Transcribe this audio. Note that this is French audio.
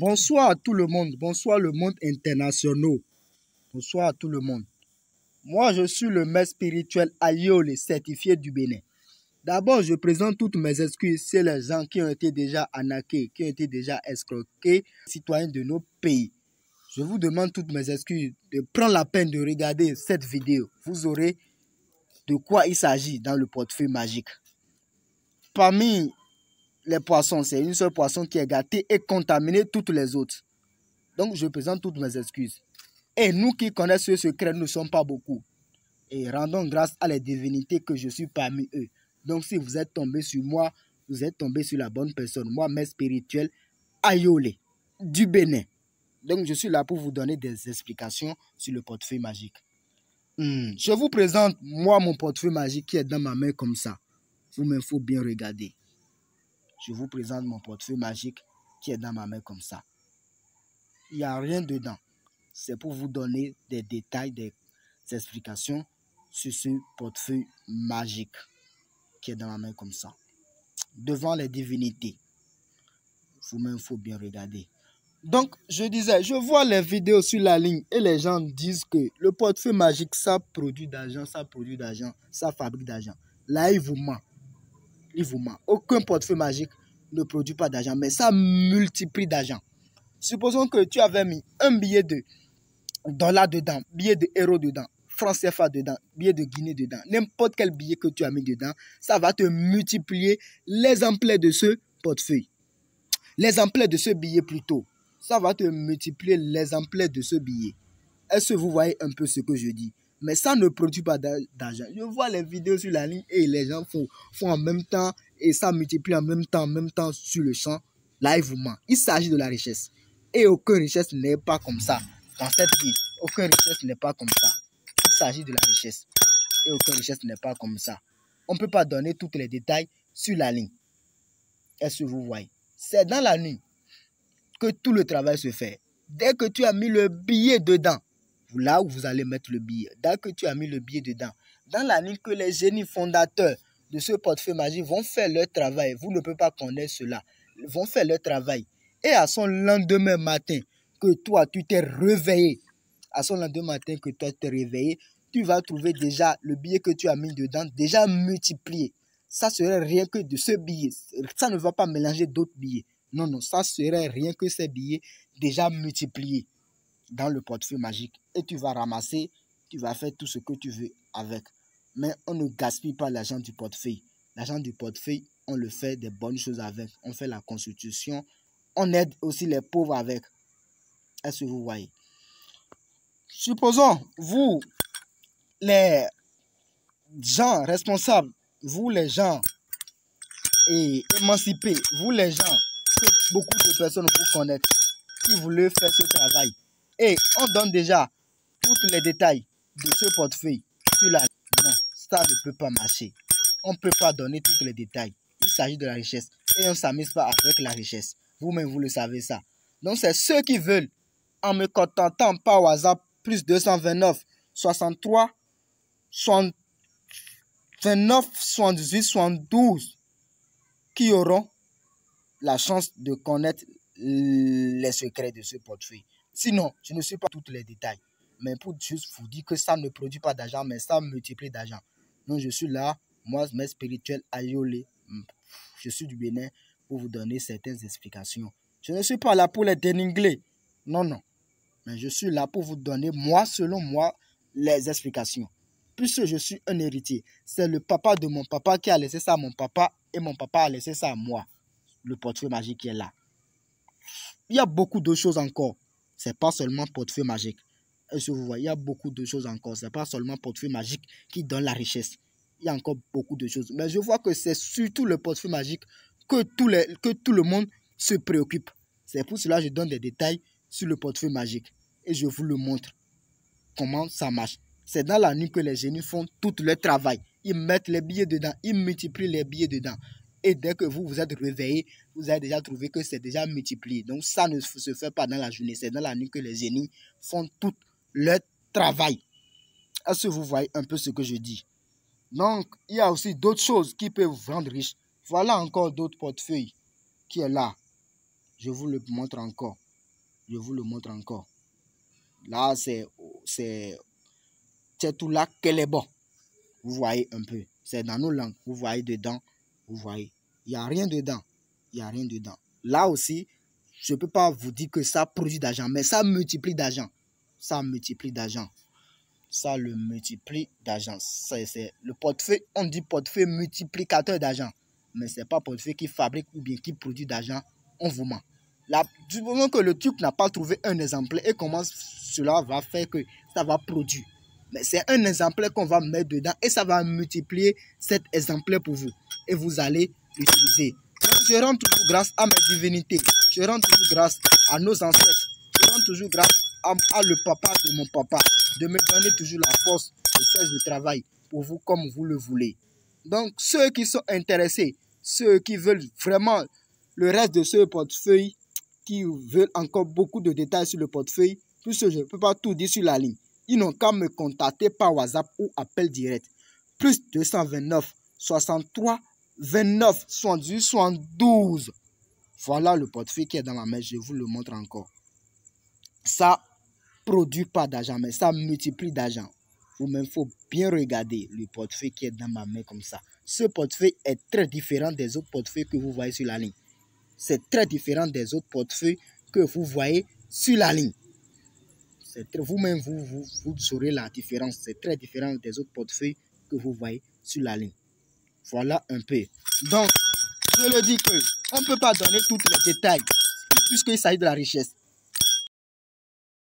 Bonsoir à tout le monde, bonsoir le monde international, bonsoir à tout le monde. Moi, je suis le maître spirituel Ayole, certifié du Bénin. D'abord, je présente toutes mes excuses chez les gens qui ont été déjà arnaqués, qui ont été déjà escroqués, citoyens de nos pays. Je vous demande toutes mes excuses de prendre la peine de regarder cette vidéo. Vous aurez de quoi il s'agit dans le portefeuille magique. Parmi les poissons, c'est une seule poisson qui est gâtée et contaminée toutes les autres. Donc, je présente toutes mes excuses. Et nous qui connaissons ce secret ne sommes pas beaucoup. Et rendons grâce à les divinités que je suis parmi eux. Donc, si vous êtes tombé sur moi, vous êtes tombé sur la bonne personne. Moi, maître spirituel Ayole, du Bénin. Donc, je suis là pour vous donner des explications sur le portefeuille magique. Je vous présente, moi, mon portefeuille magique qui est dans ma main comme ça. Vous-même, il faut bien regarder. Je vous présente mon portefeuille magique qui est dans ma main comme ça. Il n'y a rien dedans. C'est pour vous donner des détails, des explications sur ce portefeuille magique qui est dans ma main comme ça. Devant les divinités. Vous-même, il faut bien regarder. Donc, je disais, je vois les vidéos sur la ligne et les gens disent que le portefeuille magique, ça produit d'argent, ça fabrique d'argent. Là, il vous ment. Il vous ment. Aucun portefeuille magique ne produit pas d'argent, mais ça multiplie d'argent. Supposons que tu avais mis un billet de dollars dedans, billet de euros dedans, francs CFA dedans, billet de Guinée dedans, n'importe quel billet que tu as mis dedans, ça va te multiplier l'exemplaire de ce portefeuille. L'exemplaire de ce billet plutôt. Ça va te multiplier l'exemplaire de ce billet. Est-ce que vous voyez un peu ce que je dis? Mais ça ne produit pas d'argent. Je vois les vidéos sur la ligne et les gens font en même temps et ça multiplie en même temps sur le champ. Là, ils vous mentent. Il s'agit de la richesse. Et aucune richesse n'est pas comme ça. Dans cette vie, aucune richesse n'est pas comme ça. Il s'agit de la richesse. Et aucune richesse n'est pas comme ça. On ne peut pas donner tous les détails sur la ligne. Est-ce que vous voyez? C'est dans la nuit que tout le travail se fait. Dès que tu as mis le billet dedans, là où vous allez mettre le billet, dès que tu as mis le billet dedans, dans la nuit que les génies fondateurs de ce portefeuille magique vont faire leur travail, vous ne pouvez pas connaître cela, ils vont faire leur travail. Et à son lendemain matin, que toi tu t'es réveillé, tu vas trouver déjà le billet que tu as mis dedans, déjà multiplié. Ça serait rien que de ce billet. Ça ne va pas mélanger d'autres billets. Non, non, ça serait rien que ces billets déjà multipliés dans le portefeuille magique. Et tu vas ramasser, tu vas faire tout ce que tu veux avec. Mais on ne gaspille pas l'argent du portefeuille. L'argent du portefeuille, on le fait des bonnes choses avec. On fait la constitution. On aide aussi les pauvres avec. Est-ce que vous voyez? Supposons, vous, les gens responsables, vous les gens émancipés, vous les gens que beaucoup de personnes vous connaissent, qui voulaient faire ce travail. Et on donne déjà tous les détails de ce portefeuille sur la... Non, ça ne peut pas marcher. On ne peut pas donner tous les détails. Il s'agit de la richesse. Et on ne s'amuse pas avec la richesse. Vous-même, vous le savez ça. Donc, c'est ceux qui veulent, en me contentant par WhatsApp, plus 229, 63, 29, 78, 72, qui auront la chance de connaître les secrets de ce portefeuille. Sinon, je ne sais pas tous les détails. Mais pour juste vous dire que ça ne produit pas d'argent, mais ça multiplie d'argent. Donc, je suis là, moi, maître spirituel Ayole. Je suis du Bénin pour vous donner certaines explications. Je ne suis pas là pour les dénigrer. Non, non. Mais je suis là pour vous donner, moi, selon moi, les explications. Puisque je suis un héritier, c'est le papa de mon papa qui a laissé ça à mon papa et mon papa a laissé ça à moi. Le portefeuille magique qui est là. Il y a beaucoup de choses encore. Ce n'est pas seulement portefeuille magique. Est-ce que vous voyez? Il y a beaucoup de choses encore. Ce n'est pas seulement portefeuille magique qui donne la richesse. Il y a encore beaucoup de choses. Mais je vois que c'est surtout le portefeuille magique que tout le monde se préoccupe. C'est pour cela que je donne des détails sur le portefeuille magique. Et je vous le montre. Comment ça marche. C'est dans la nuit que les génies font tout leur travail. Ils mettent les billets dedans. Ils multiplient les billets dedans. Et dès que vous vous êtes réveillé, vous avez déjà trouvé que c'est déjà multiplié. Donc ça ne se fait pas dans la journée. C'est dans la nuit que les génies font tout leur travail. Est-ce que vous voyez un peu ce que je dis? Donc, il y a aussi d'autres choses qui peuvent vous rendre riche. Voilà encore d'autres portefeuilles qui est là. Je vous le montre encore. Je vous le montre encore. Là, c'est tout là qu'elle est bon. Vous voyez un peu. C'est dans nos langues. Vous voyez dedans. Vous voyez. Il n'y a rien dedans. Il n'y a rien dedans. Là aussi, je ne peux pas vous dire que ça produit d'argent, mais ça multiplie d'argent. Ça multiplie d'argent. Ça le multiplie d'argent. C'est le portefeuille, on dit portefeuille multiplicateur d'argent. Mais ce n'est pas portefeuille qui fabrique ou bien qui produit d'argent, on vous ment. Là, du moment que le truc n'a pas trouvé un exemplaire et comment cela va faire que ça va produire. Mais c'est un exemplaire qu'on va mettre dedans et ça va multiplier cet exemplaire pour vous. Et vous allez l'utiliser. Donc, je rends toujours grâce à mes divinités. Je rends toujours grâce à nos ancêtres. Je rends toujours grâce à le papa de mon papa. De me donner toujours la force de faire le travail pour vous comme vous le voulez. Donc, ceux qui sont intéressés, ceux qui veulent vraiment le reste de ce portefeuille, qui veulent encore beaucoup de détails sur le portefeuille, puisque je ne peux pas tout dire sur la ligne, ils n'ont qu'à me contacter par WhatsApp ou appel direct. Plus 229 63 29 78 72. Voilà le portefeuille qui est dans ma main. Je vous le montre encore. Ça ne produit pas d'argent, mais ça multiplie d'argent. Vous-même, il faut bien regarder le portefeuille qui est dans ma main comme ça. Ce portefeuille est très différent des autres portefeuilles que vous voyez sur la ligne. C'est très différent des autres portefeuilles que vous voyez sur la ligne. Vous-même, vous saurez la différence. C'est très différent des autres portefeuilles que vous voyez sur la ligne. Voilà un peu. Donc, je le dis qu'on ne peut pas donner tous les détails puisqu'il s'agit de la richesse.